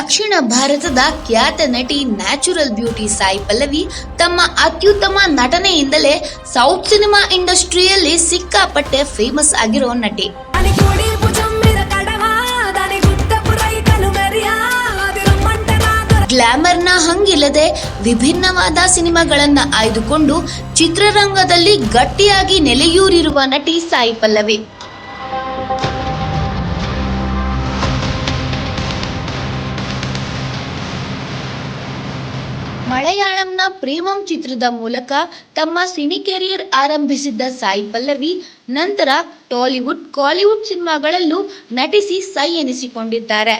ದಕ್ಷಿಣ ಭಾರತದ ಖ್ಯಾತ ನಟಿ ನ್ಯಾಚುರಲ್ ಬ್ಯೂಟಿ ಸಾಯಿ ಪಲ್ಲವಿ ತಮ್ಮ ಅತ್ಯುತ್ತಮ ನಟನೆಯಿಂದಲೇ ಸೌತ್ ಸಿನಿಮಾ ಇಂಡಸ್ಟ್ರಿಯಲ್ಲಿ ಸಿಕ್ಕಾಪಟ್ಟೆ ಫೇಮಸ್ ಆಗಿರೋ ನಟಿ. ಗ್ಲಾಮರ್ನ ಹಂಗಿಲ್ಲದೆ ವಿಭಿನ್ನವಾದ ಸಿನಿಮಾಗಳನ್ನ ಆಯ್ದುಕೊಂಡು ಚಿತ್ರರಂಗದಲ್ಲಿ ಗಟ್ಟಿಯಾಗಿ ನೆಲೆಯೂರಿರುವ ನಟಿ ಸಾಯಿ ಪಲ್ಲವಿ. ಮಲಯಾಳಂನ ಪ್ರೇಮಂ ಚಿತ್ರದ ಮೂಲಕ ತಮ್ಮ ಸಿನಿ ಕೆರಿಯರ್ ಆರಂಭಿಸಿದ್ದ ಸಾಯಿ ಪಲ್ಲವಿ ನಂತರ ಟಾಲಿವುಡ್, ಕಾಲಿವುಡ್ ಸಿನಿಮಾಗಳಲ್ಲೂ ನಟಿಸಿ ಸೈ ಎನಿಸಿಕೊಂಡಿದ್ದಾರೆ.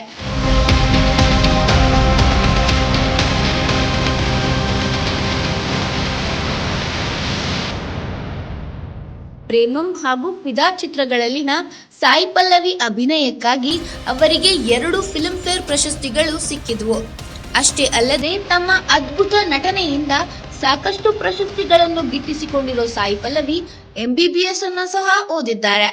ಪ್ರೇಮಂ ಹಾಗೂ ಫಿದಾ ಚಿತ್ರಗಳಲ್ಲಿನ ಸಾಯಿ ಪಲ್ಲವಿ ಅಭಿನಯಕ್ಕಾಗಿ ಅವರಿಗೆ 2 ಫಿಲ್ಮ್ ಫೇರ್ ಪ್ರಶಸ್ತಿಗಳು ಸಿಕ್ಕಿದ್ವು. ಅಷ್ಟೇ ಅಲ್ಲದೆ ತಮ್ಮ ಅದ್ಭುತ ನಟನೆಯಿಂದ ಸಾಕಷ್ಟು ಪ್ರಶಸ್ತಿಗಳನ್ನು ಗಿಟ್ಟಿಸಿಕೊಂಡಿರೋ ಸಾಯಿ ಪಲ್ಲವಿ MBBS ಅನ್ನ ಸಹ ಓದಿದ್ದಾರೆ.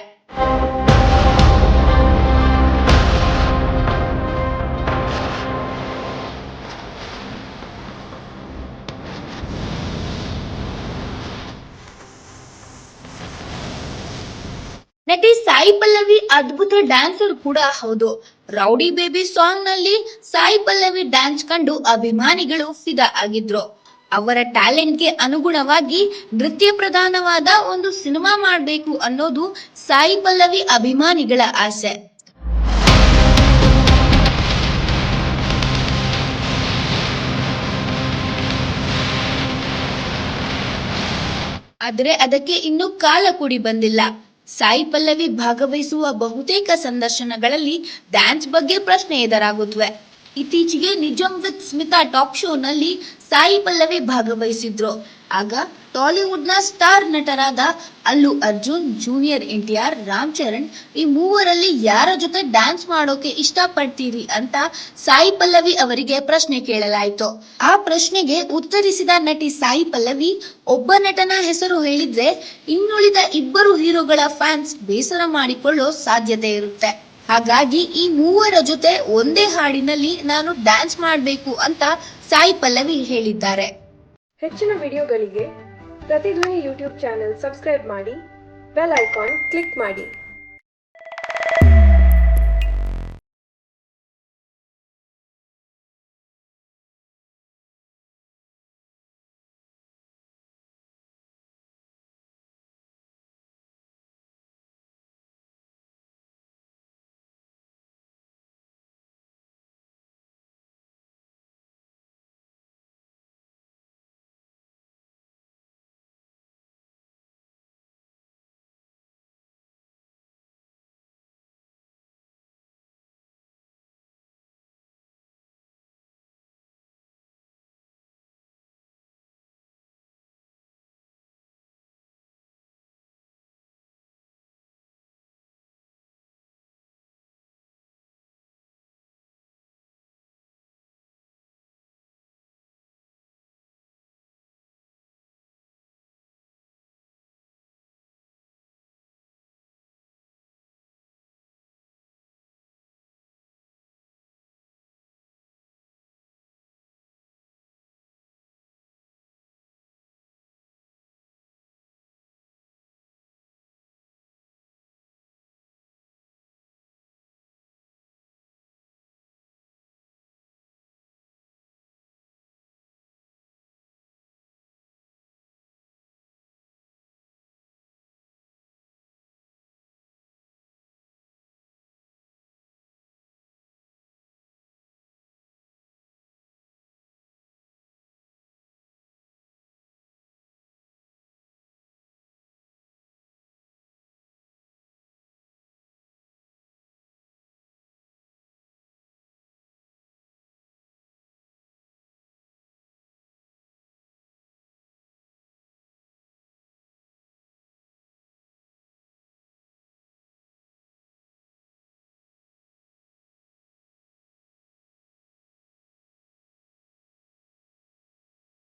ನಟಿ ಸಾಯಿ ಪಲ್ಲವಿ ಅದ್ಭುತ ಡ್ಯಾನ್ಸರ್ ಕೂಡ ಹೌದು. ರೌಡಿ ಬೇಬಿ ಸಾಂಗ್ ನಲ್ಲಿ ಸಾಯಿ ಪಲ್ಲವಿ ಡ್ಯಾನ್ಸ್ ಕಂಡು ಅಭಿಮಾನಿಗಳು ಫಿದಾ ಆಗಿದ್ರು. ಅವರ ಟ್ಯಾಲೆಂಟ್ಗೆ ಅನುಗುಣವಾಗಿ ನೃತ್ಯ ಪ್ರಧಾನವಾದ ಒಂದು ಸಿನಿಮಾ ಮಾಡಬೇಕು ಅನ್ನೋದು ಸಾಯಿ ಪಲ್ಲವಿ ಅಭಿಮಾನಿಗಳ ಆಸೆ. ಆದರೆ ಅದಕ್ಕೆ ಇನ್ನೂ ಕಾಲ ಕೂಡಿ ಬಂದಿಲ್ಲ. ಸಾಯಿ ಪಲ್ಲವಿ ಭಾಗವಹಿಸುವ ಬಹುತೇಕ ಸಂದರ್ಶನಗಳಲ್ಲಿ ಡ್ಯಾನ್ಸ್ ಬಗ್ಗೆ ಪ್ರಶ್ನೆ ಎದುರಾಗುತ್ತವೆ. ಇತ್ತೀಚೆಗೆ ನಿಜಂ ವಿತ್ ಸ್ಮಿತಾ ಟಾಕ್ ಶೋ ನಲ್ಲಿ ಸಾಯಿ ಪಲ್ಲವಿ ಭಾಗವಹಿಸಿದ್ರು. ಆಗ ಟಾಲಿವುಡ್ನ ಸ್ಟಾರ್ ನಟರಾದ ಅಲ್ಲು ಅರ್ಜುನ್, ಜೂನಿಯರ್ NTR, ರಾಮ್ ಚರಣ್ ಈ ಮೂವರಲ್ಲಿ ಯಾರ ಜೊತೆ ಡ್ಯಾನ್ಸ್ ಮಾಡೋಕೆ ಇಷ್ಟಪಡ್ತೀರಿ ಅಂತ ಸಾಯಿ ಪಲ್ಲವಿ ಅವರಿಗೆ ಪ್ರಶ್ನೆ ಕೇಳಲಾಯಿತು. ಆ ಪ್ರಶ್ನೆಗೆ ಉತ್ತರಿಸಿದ ನಟಿ ಸಾಯಿ ಪಲ್ಲವಿ, ಒಬ್ಬ ನಟನ ಹೆಸರು ಹೇಳಿದ್ರೆ ಇನ್ನುಳಿದ 2 ಹೀರೋಗಳ ಫ್ಯಾನ್ಸ್ ಬೇಸರ ಮಾಡಿಕೊಳ್ಳೋ ಸಾಧ್ಯತೆ ಇರುತ್ತೆ. ಹಾಗಾಗಿ ಈ ಮೂವರ ಜೊತೆ ಒಂದೇ ಹಾಡಿನಲ್ಲಿ ನಾನು ಡ್ಯಾನ್ಸ್ ಮಾಡಬೇಕು ಅಂತ ಸಾಯಿ ಪಲ್ಲವಿ ಹೇಳಿದ್ದಾರೆ. ಹೆಚ್ಚಿನ ವಿಡಿಯೋಗಳಿಗೆ ಪ್ರತಿಧ್ವನಿ ಯೂಟ್ಯೂಬ್ ಚಾನೆಲ್ ಸಬ್ಸ್ಕ್ರೈಬ್ ಮಾಡಿ, ಬೆಲ್ ಐಕಾನ್ ಕ್ಲಿಕ್ ಮಾಡಿ.